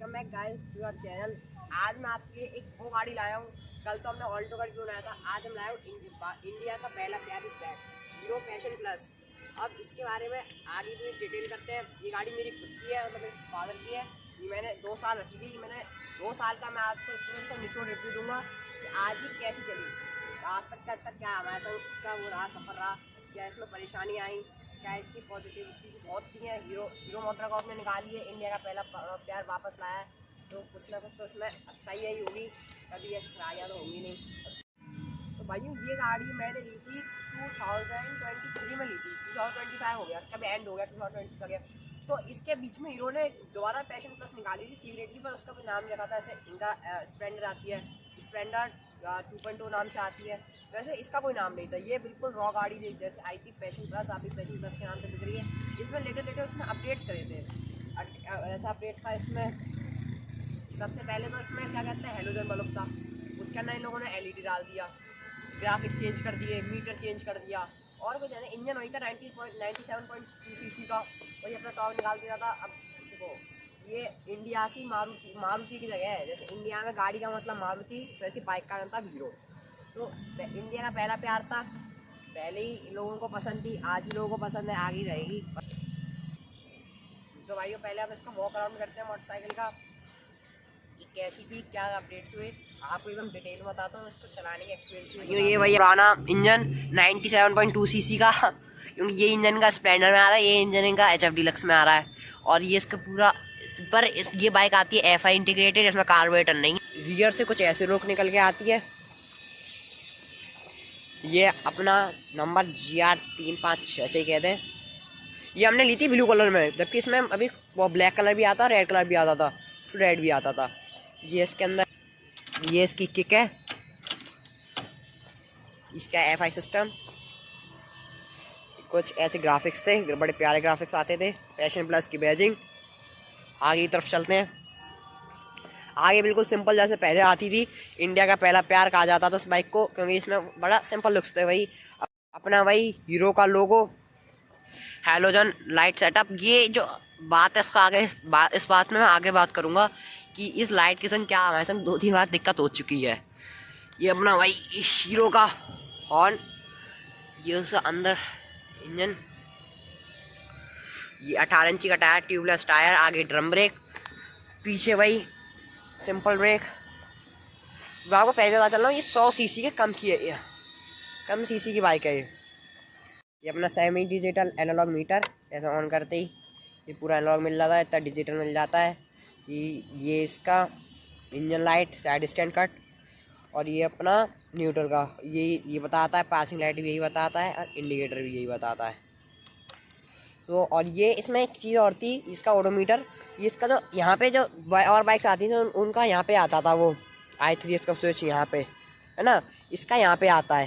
Welcome back guys to your channel. आज मैं आपके लिए एक वो गाड़ी लाया हूँ। कल तो हमने ऑल्टो का रिव्यू लाया था, आज हम लाए हूँ इंडिया का पहला प्यार इस बैग हीरो पैशन प्लस। अब इसके बारे में आगे भी डिटेल करते हैं। ये गाड़ी मेरी खुद की है, मतलब मेरे फादर की है। ये मैंने 2 साल रखी थी। मैंने 2 साल का मैं आपको तो निचोड़ रिव्यू दूंगा कि आज ही कैसी चली, आज तक का इसका क्या हमारे संग इसका वो रहा सफ़र रहा, क्या इसमें परेशानी आई, क्या इसकी पॉजिटिविटी बहुत थी है। हीरो मोटर का आपने निकाली है, इंडिया का पहला प्यार वापस लाया है, तो कुछ ना कुछ तो इसमें अच्छाई ही होगी, कभी ऐसी खराबियाँ तो होंगी नहीं। तो भाई ये गाड़ी मैंने ली थी 2023 में ली थी, 2025 हो गया, इसका भी एंड हो गया, 2020 का गया। तो इसके बीच में हीरो ने दोबारा पैशन प्लस निकाली थी सीक्रेटली, पर उसका कोई नाम नहीं रखा था। ऐसे इनका स्प्लेंडर आती है, स्प्लेंडर 2.2 नाम से आती है, वैसे इसका कोई नाम नहीं था। ये बिल्कुल रॉ गाड़ी थी, जैसे आई थी पैशन प्लस, अभी पैशन प्लस के नाम से बिक रही है। इसमें लेटेस्ट उसने अपडेट्स करे थे। ऐसा अपडेट्स था इसमें, सबसे पहले तो इसमें क्या कहते हैं हेलोजन बल्ब था, उसके अंदर इन लोगों ने एलईडी डाल दिया, ग्राफिक्स चेंज कर दिए, मीटर चेंज कर दिया, और कुछ है। इंजन वही था 97.2 सीसी का, वही अपना टॉप निकाल दिया था। अब देखो ये इंडिया की मारुति की जगह है। जैसे इंडिया में गाड़ी का मतलब मारुति, वैसे बाइक का मतलब हीरो। तो इंडिया का पहला प्यार था, पहले ही लोगों को पसंद थी, आज ही लोगों को पसंद है, आगे रहेगी। तो भाइयों पहले हम इसका वॉक अराउंड करते हैं मोटरसाइकिल का, कि कैसी थी, क्या अपडेट्स हुए, आपको एकदम डिटेल में बताता हूँ इसको चलाने के एक्सपीरियंस। ये वही पुराना इंजन 97.2 सीसी का, क्योंकि ये इंजन का स्प्लेंडर में आ रहा है, ये इंजन इनका HF डीलक्स में आ रहा है। और ये इसका पूरा पर ये बाइक आती है FI इंटीग्रेटेड, इसमें कार्बोरेटर नहीं। रियर से कुछ ऐसे रोक निकल के आती है। ये अपना नंबर GR356 ऐसे ही कहते हैं। ये हमने ली थी ब्लू कलर में, जबकि इसमें अभी वो ब्लैक कलर भी आता, रेड कलर भी आता था, रेड भी आता था। ये इसके अंदर ये इसकी किक है, इसका FI सिस्टम, कुछ ऐसे ग्राफिक्स थे, बड़े प्यारे ग्राफिक्स आते थे, पैशन प्लस की बैजिंग। आगे की तरफ चलते हैं। आगे बिल्कुल सिंपल जैसे पहले आती थी, इंडिया का पहला प्यार कहा जाता था इस बाइक को, क्योंकि इसमें बड़ा सिंपल लुक्स थे। वही अपना वही हीरो का लोगो, हैलोजन लाइट सेटअप। ये जो बात है इसको आगे इस बात में मैं आगे बात करूंगा कि इस लाइट के संग क्या हमारे संग 2-3 बार दिक्कत हो चुकी है। ये अपना वही हीरो का हॉर्न, ये उसका अंदर इंजन, ये 18 इंची का टायर, ट्यूबलेस टायर, आगे ड्रम ब्रेक, पीछे वही सिंपल ब्रेक। मैं आपको पहले बता चल रहा हूँ, ये 100 सीसी के कम की है, ये कम सीसी की बाइक है। ये अपना सेमी डिजिटल एनालॉग मीटर, ऐसा ऑन करते ही ये पूरा एनालॉग मिल जाता है, इतना डिजिटल मिल जाता है। ये इसका engine light, side stand cut, और ये अपना न्यूट्रल का ये बताता है, पासिंग लाइट भी यही बताता है, और इंडिकेटर भी यही बताता है। तो और ये इसमें एक चीज़ और थी, इसका ओडोमीटर, ये इसका जो यहाँ पे जो और बाइक्स आती थी उनका यहाँ पे आता था वो i3s का स्विच, यहाँ पे है ना, इसका यहाँ पे आता है।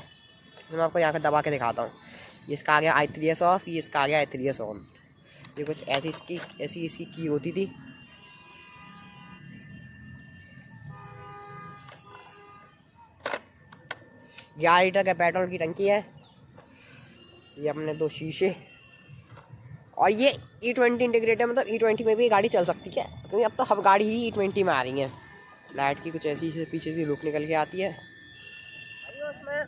तो मैं आपको यहाँ पे दबा के दिखाता हूँ। ये इसका आ गया i3s ऑफ, ये इसका आ गया i3s ऑन। ये कुछ ऐसी इसकी की होती थी। ग्यारह लीटर का पेट्रोल की टंकी है। ये अपने 2 शीशे, और ये E20 इंटीग्रेटेड, मतलब E20 में भी गाड़ी चल सकती है, क्योंकि अब तो हर गाड़ी ही E20 में आ रही है। लाइट की कुछ ऐसी से पीछे से लुक निकल के आती है। उसमें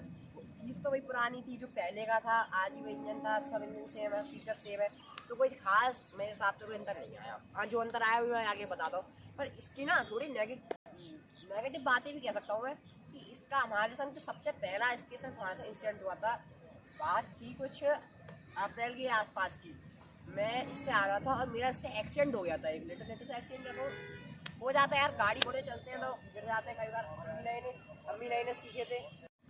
चीज़ तो वही पुरानी थी जो पहले का था, आज ही वही इंजन था, सब इंजन सेम है, फीचर सेम है, तो कोई खास मेरे हिसाब से कोई अंतर नहीं आया। आज जो अंतर आया वो मैं आगे बताता हूँ। पर इसकी ना थोड़ी नेगेटिव बातें भी कह सकता हूँ मैं, कि इसका हमारे संग जो सबसे पहला इसके साथ हमारे साथ इंसिडेंट हुआ था, बात थी कुछ अप्रैल के आसपास की। मैं इससे आ रहा था और मेरा इससे एक्सीडेंट हो गया था। एक लेटेस्ट एक्सीडेंट हो जाता है यार, गाड़ी घोड़े चलते हैं तो गिर जाते हैं कई बार। हम भी नए नए सीखे थे।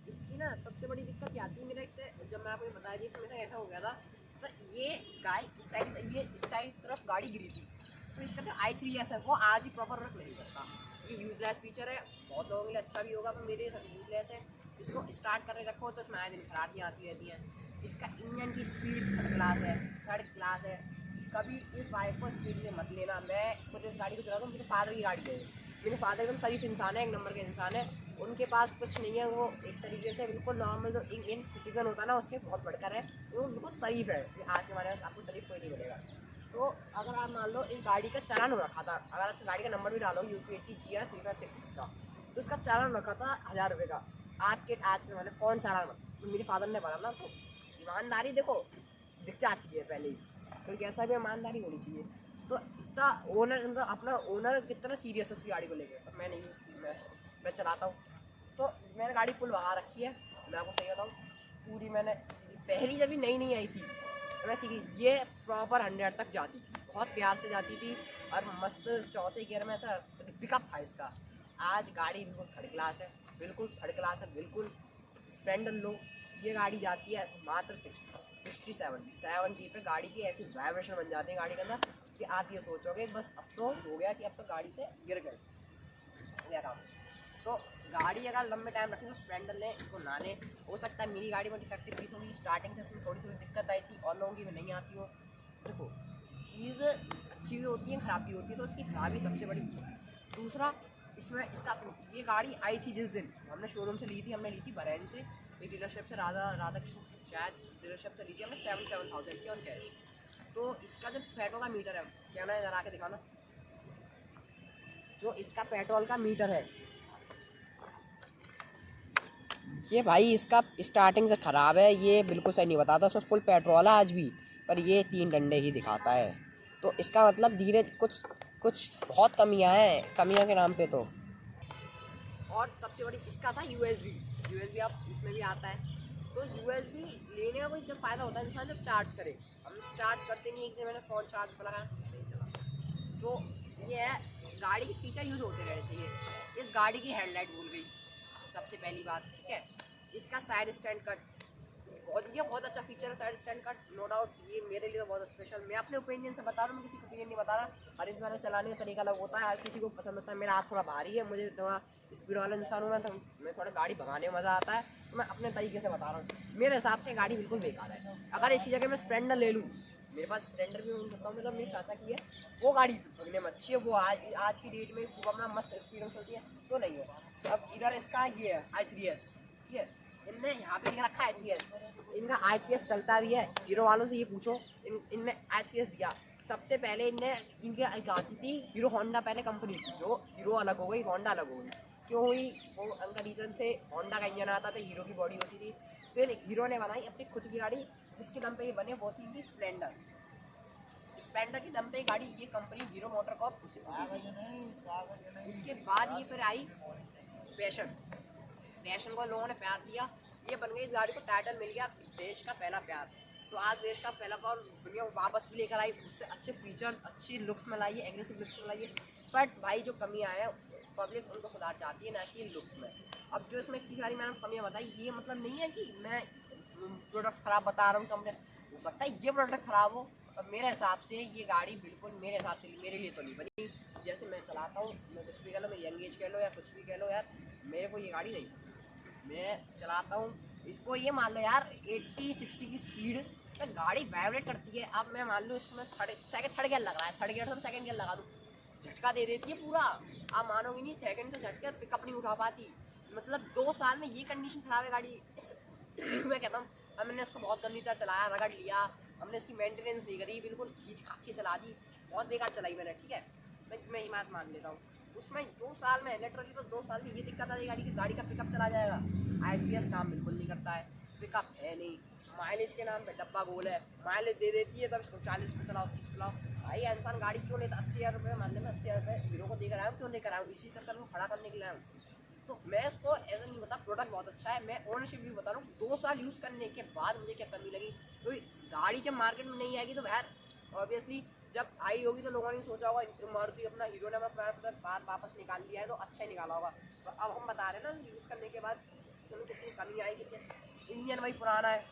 इसकी ना सबसे बड़ी दिक्कत क्या आती है मेरा इससे, जब मैं आपको बताया जी मेरा ऐसा हो गया था, तो ये गाय इस साइड तरफ गाड़ी गिरी थी। तो इसका जो i3s है वो आज ही प्रॉपर वर्क नहीं करता। ये यूजलेस फीचर है, बहुत लोगों के लिए अच्छा भी होगा, पर मेरे साथ यूजलेस है। इसको स्टार्ट करके रखो तो इसमें आए दिन खराबियाँ आती रहती हैं। इसका इंजन की स्पीड थर्ड क्लास है। कभी इस बाइक को स्पीड में मत लेना। मैं खुद इस गाड़ी को चलाता हूँ, मेरे फादर की गाड़ी है, मेरे फादर एकदम शरीफ इंसान है, एक नंबर के इंसान है, उनके पास कुछ नहीं है। वो एक तरीके से बिल्कुल नॉर्मल जो इंडियन सिटीजन होता है ना, उसके बहुत बढ़कर है, वो बिल्कुल शरीफ है। आज के हमारे पास आपको शरीफ कोई नहीं मिलेगा। तो अगर आप मान लो इस गाड़ी का चालान हो रखा था, अगर आप गाड़ी का नंबर भी डालो UP80GR3566 का, तो इसका चालान रखा था 1000 रुपये का। आपके आज के मैंने कौन चालान, तो मेरे फादर ने बोला ना, तो ईमानदारी देखो दिख जाती है पहले ही, क्योंकि ऐसा भी ईमानदारी होनी चाहिए। तो इतना ओनर, मतलब अपना ओनर कितना सीरियस है उसकी गाड़ी को लेकर, तो मैं नहीं, मैं चलाता हूँ। तो मैंने गाड़ी फुल भगा रखी है, मैं आपको सही बताऊँ, पूरी मैंने पहली जब भी नई आई थी तो मैं सीखी, ये प्रॉपर 100 तक जाती थी, बहुत प्यार से जाती थी, और मस्त चौथे गियर में ऐसा पिकअप था इसका। आज गाड़ी बिल्कुल थर्ड क्लास है, बिल्कुल थर्ड क्लास है, बिल्कुल स्प्लेंडर लो, ये गाड़ी जाती है मात्र 60-70 पे गाड़ी की ऐसी वाइब्रेशन बन जाती है गाड़ी के अंदर कि आप ये सोचोगे बस अब तो हो गया, कि अब तो गाड़ी से गिर गए क्या काम। तो गाड़ी अगर लंबे टाइम रखें तो स्प्लेंडर लें, इसको ना लें। हो सकता है मेरी गाड़ी में डिफेक्टिव पीस होगी, स्टार्टिंग से इसमें थोड़ी दिक्कत आई थी, और लोगों की में नहीं आती हो। देखो चीज़ अच्छी भी होती है, ख़राब भी होती है, तो उसकी खराबी सबसे बड़ी। दूसरा, इसमें इसका ये गाड़ी आई थी जिस दिन हमने शोरूम से ली थी, हमने ली थी बरेली से, एक डीलरशिप से, राधा कृष्ण शायद डीलरशिप से ली थी हमने 77,000 की ऑन कैश। तो इसका जो पेट्रोल का मीटर है, क्या ना इधर आके दिखाना, जो इसका पेट्रोल का मीटर है ये भाई इसका स्टार्टिंग से ख़राब है, ये बिल्कुल सही नहीं बताता, इसमें फुल पेट्रोल है आज भी, पर ये 3 डंडे ही दिखाता है। तो इसका मतलब धीरे कुछ कुछ बहुत कमियां हैं, कमियों के नाम पे। तो और सबसे बड़ी इसका था यूएसबी आप इसमें भी आता है। तो यूएसबी लेने का कोई जब फ़ायदा होता है इंसान जब चार्ज करे, हम चार्ज करते नहीं, एक दिन मैंने फ़ोन चार्ज पर लगाया नहीं चला। तो ये है, गाड़ी के फीचर यूज़ होते रहने चाहिए। इस गाड़ी की हेडलाइट भूल गई सबसे पहली बात, ठीक है। इसका साइड स्टैंड कट बहुत अच्छा फीचर है, side stand cut, no doubt ये मेरे लिए तो बहुत स्पेशल। मैं अपने ओपिनियन से बता रहा हूँ, मैं किसी का ओपिनियन नहीं बता रहा। हर इंसान का चलाने का तरीका अलग होता है, हर किसी को पसंद होता है। मेरा हाथ थोड़ा भारी है, मुझे थोड़ा स्पीड वाला इंसान हूँ मैं, तो मैं थोड़ा गाड़ी भगाने में मज़ा आता है, तो मैं अपने तरीके से बता रहा हूँ। मेरे हिसाब से गाड़ी बिल्कुल बेकार है। अगर इसी जगह मैं स्प्लेंडर ले लूँ, मेरे पास स्प्लेंडर भी हो सकता हूँ, मतलब मेरे चाचा की है, वो गाड़ी भगने में अच्छी है, वो आज की डेट में खूब अपना मस्त स्पीड में चलती है, तो नहीं है। अब इधर इसका ये है i3s, ठीक है, इनने यहाँ पे लिख रखा है i3s, इनका i3s चलता भी है। हीरो वालों से ये पूछो, इनने i3s दिया। सबसे पहले इनने इनके आती थी हीरो होंडा, पहले कंपनी थी, जो हीरो अलग हो गई, होंडा अलग हो गई। क्यों हुई वो, उनका रीज़न थे होंडा का इंजन आता था, हीरो की बॉडी होती थी। फिर हीरो ने बनाई अपनी खुद की गाड़ी, जिसके दम पे ये बने, वो थी इनकी स्प्लेंडर। स्प्लेंडर की दम पे गाड़ी ये कंपनी हीरो मोटर कॉर्प, उसके बाद ये फिर आई पैशन। पैशन को लोगों ने प्यार दिया, ये बन गई, इस गाड़ी को टाइटल मिल गया देश का पहला प्यार। तो आज देश का पहला प्यार दुनिया वापस भी लेकर आई, उससे अच्छे फीचर, अच्छी लुक्स में लाइए, एग्रेसिव लुक्स में लाइए। बट भाई जो कमियाँ हैं पब्लिक उनको सुधार चाहती है, ना कि लुक्स में। अब जो इसमें इतनी सारी मैंने कमियाँ बताई, ये मतलब नहीं है कि मैं प्रोडक्ट ख़राब बता रहा हूँ कंपनी, हो सकता है ये प्रोडक्ट ख़राब हो, और मेरे हिसाब से ये गाड़ी बिल्कुल मेरे हिसाब से मेरे लिए तो नहीं बनी। जैसे मैं चलाता हूँ, मैं कुछ भी कह लो, मैं यंग एज कह लो या कुछ भी कह लो यार, मेरे को ये गाड़ी नहीं, मैं चलाता हूँ इसको, ये मान लो यार 80-60 की स्पीड में गाड़ी वाइब्रेट करती है। अब मैं मान लो इसमें थर्ड गियर लग रहा है, थर्ड गियर से सेकंड गियर लगा दूँ, झटका दे देती है पूरा, आप मानोगे नहीं, सेकंड से झटके पिकअप नहीं उठा पाती। मतलब 2 साल में ये कंडीशन खराब है गाड़ी। मैं कहता हूँ, हमने इसको बहुत गंदी तरह चलाया, रगड़ लिया, हमने इसकी मेंटेनेंस नहीं करी, बिल्कुल खींच खाच के चला दी, बहुत बेकार चलाई मैंने, ठीक है, मैं ये बात मान लेता हूँ। उसमें 2 साल में लिटरली बस 2 साल में ये दिक्कत आ गाड़ी की, गाड़ी का पिकअप चला जाएगा। IPS काम बिल्कुल नहीं करता है, पिकअप है नहीं, माइलेज के नाम पे डब्बा गोल है, माइलेज दे देती है, तब इसको 40 पे चलाओ, 30 चलाओ। भाई इंसान गाड़ी क्यों लेता, 80,000 रुपये मानने में, 80,000 रुपये हीरो को देकर आया हूँ, क्यों लेकर आया हूँ, इसी चक्कर में खड़ा करने के लिए आया हूँ। तो मैं इसको ऐसा नहीं बता, प्रोडक्ट बहुत अच्छा है, मैं ओनरशिप भी बता रहा हूँ, 2 साल यूज़ करने के बाद मुझे क्या कमी लगी। तो गाड़ी जब मार्केट में नहीं आएगी तो यार ऑब्वियसली जब आई होगी तो लोगों ने सोचा होगा मारुति अपना हीरो ने अपना बात वापस निकाल लिया है, तो अच्छा ही निकाला होगा। तो अब हम बता रहे हैं ना यूज़ करने के बाद चलो कितनी कमी आएगी। इंजन वही पुराना है,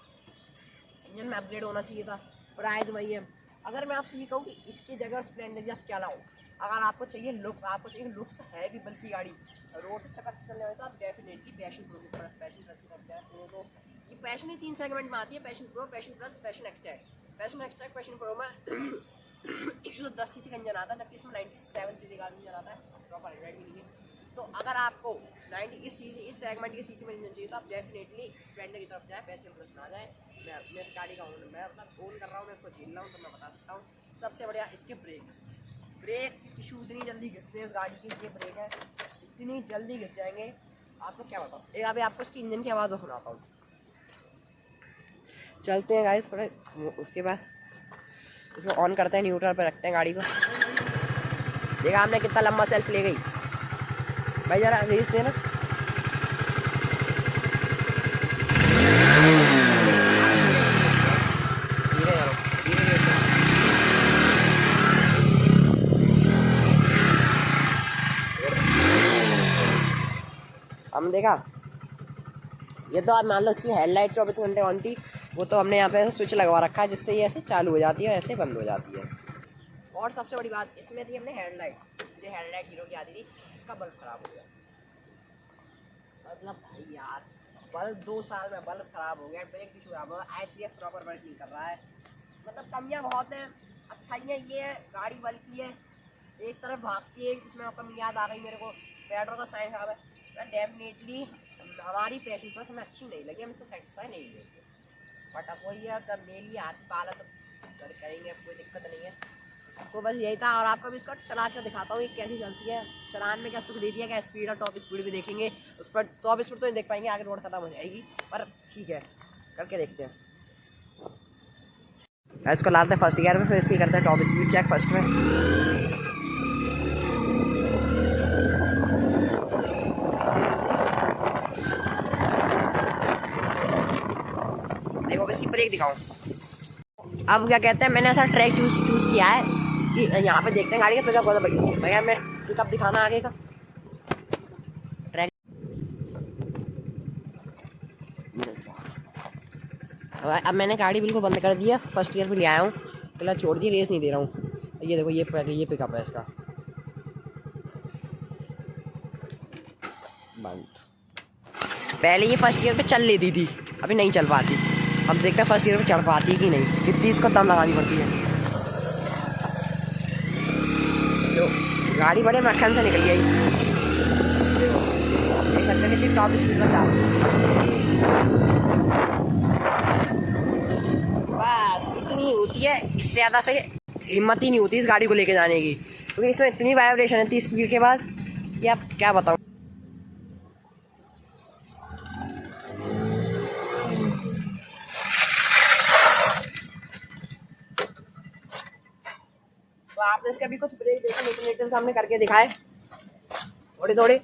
इंजन में अपग्रेड होना चाहिए था, प्राइस वही है। अगर मैं आपसे ये कहूँ कि इसकी जगह स्प्लेंडर आप क्या लाओ, अगर आपको चाहिए लुक्स, आपको चाहिए लुक्स है भी बल्कि गाड़ी रोड से चक्कर चलने वाली, तो आप डेफिनेटली पैशन प्रो की तरफ, पैशन प्लस की तरफ जाए। तो ये पैशन ही 3 सेगमेंट में आती है, passion pro, passion plus, passion extract. Passion extract, passion pro में 110 सीसी का इंजन आता है, जबकि इसमें 97 सीसी का इंजन आता है, प्रॉपर एंड्रॉइड भी नहीं है। तो अगर आपको 90 इस सेगमेंट के सीसी में इंजन चाहिए, तो आप डेफिनेटली स्प्लेंडर की तरफ जाएँ, पैशन प्लस ना जाए। मैं इस गाड़ी का ओनर, मैं मतलब ओन कर रहा हूँ, मैं इसको झेल रहा हूँ, तो मैं बता सकता हूँ सबसे बढ़िया इसके ब्रेक इशू इतनी जल्दी घिसते हैं इस गाड़ी की, ये ब्रेक है इतनी जल्दी घिस जाएंगे, आपको क्या बताऊँ। एक अभी आपको इसकी इंजन की आवाज़ सुनाता हूँ। चलते हैं गाइस थोड़े, उसके बाद इसको ऑन करते हैं, न्यूट्रल पे रखते हैं गाड़ी को। देखा आपने कितना लंबा सेल्फ ले गई भाई, जरा रेस देना। हमने देखा ये तो आप मान लो इसकी हेडलाइट 24 घंटे ऑन थी, वो तो हमने यहाँ पे स्विच लगवा रखा है जिससे ये ऐसे चालू हो जाती है और ऐसे बंद हो जाती है। और सबसे बड़ी बात इसमें थी हमने हेडलाइट, जो हेडलाइट हीरो की आती थी, इसका बल्ब खराब हो गया। मतलब भाई यार बल्ब 2 साल में बल्ब खराब हो गया, ब्रेक भी खराब हो गया, ICF प्रॉपर वर्क नहीं कर रहा है। मतलब कमियाँ बहुत हैं, अच्छाइयाँ ये है गाड़ी बल्कि है एक तरफ भागती है, इसमें कमी याद आ गई मेरे को, पेट्रोल का साइन खराब है। डेफिनेटली हमारी पैशन पर हमें अच्छी नहीं लगी, हम इससे सेटिस्फाई नहीं हुए, बट अब वही है जब ले लिया हाथ पाला तो करेंगे, अब कोई दिक्कत नहीं है। तो बस यही था, और आपको भी इसको चला कर दिखाता हूँ ये कैसी चलती है, चलान में क्या सुख देती है, क्या स्पीड और टॉप स्पीड भी देखेंगे। उस पर टॉप स्पीड तो नहीं देख पाएंगे, आगे रोड खत्म हो जाएगी, पर ठीक है करके देखते हैं। इसको लाते हैं फर्स्ट गियर में, फिर इसकी करते हैं टॉप स्पीड चेक फर्स्ट में। देखो इसकी ब्रेक दिखाऊं। अब क्या कहते हैं, मैंने ऐसा ट्रैक चूज किया है कि यहाँ पे देखते हैं गाड़ी का पिकअप होता है। भैया मैं पिकअप दिखाना आगे का ट्रैक। अब मैंने गाड़ी बिल्कुल बंद कर दिया, फर्स्ट गियर पे ले आया हूँ, क्लच छोड़ दी, रेस नहीं दे रहा हूँ। ये देखो ये पिकअप है इसका बंद। पहले ये फर्स्ट गियर पे चल लेती थी, अभी नहीं चल पाती। अब देखते हैं फर्स्ट गियर पे चढ़ पाती है कि नहीं, कितनी इसको दम लगानी पड़ती है। तो गाड़ी बड़े मक्खन से निकल गई, देख सकते हैं कि टॉप स्पीड में था। बस इतनी होती है, इससे ज़्यादा फिर हिम्मत ही नहीं होती इस गाड़ी को लेके जाने की, क्योंकि इसमें इतनी वाइब्रेशन है 30 स्पीड के बाद कि आप क्या बताऊँ। तो आपने इसके अभी कुछ ब्रेक देखा सामने करके दिखाए थोड़े,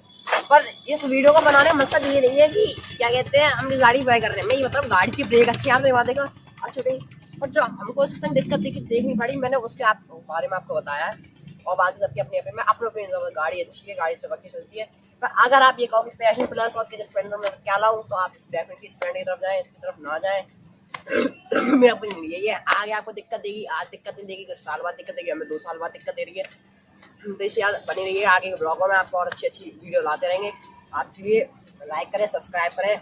पर इस वीडियो को बनाने का मतलब ये नहीं है कि क्या कहते हैं हम गाड़ी बाय कर रहे हैं, मैं ये मतलब गाड़ी की ब्रेक अच्छी आप बात देगा अच्छी नहीं, पर जो हमको उसके संग दिक्कत देखनी पड़ी, मैंने उसके बारे में आपको बताया है। और बाकी सबकी अपनी अपनी, मैं अपने ओपिनियन, गाड़ी अच्छी है, गाड़ी चबक के चलती है। पर अगर आप ये कहो कि पैशन प्लस और स्प्लेंडर में क्या लाऊं, तो आप डेफिनेटली स्प्लेंडर की तरफ जाएं, इसकी तरफ ना जाएं। मेरा ओपिनियन यही है। आगे आपको दिक्कत देगी, आज दिक्कत नहीं देगी, कुछ साल बाद दिक्कत देगी, हमें 2 साल बाद दिक्कत दे रही है। तो इससे याद बनी रही है, आगे ब्लॉगों में आपको और अच्छी वीडियो लाते रहेंगे। आप लाइक करें, सब्सक्राइब करें।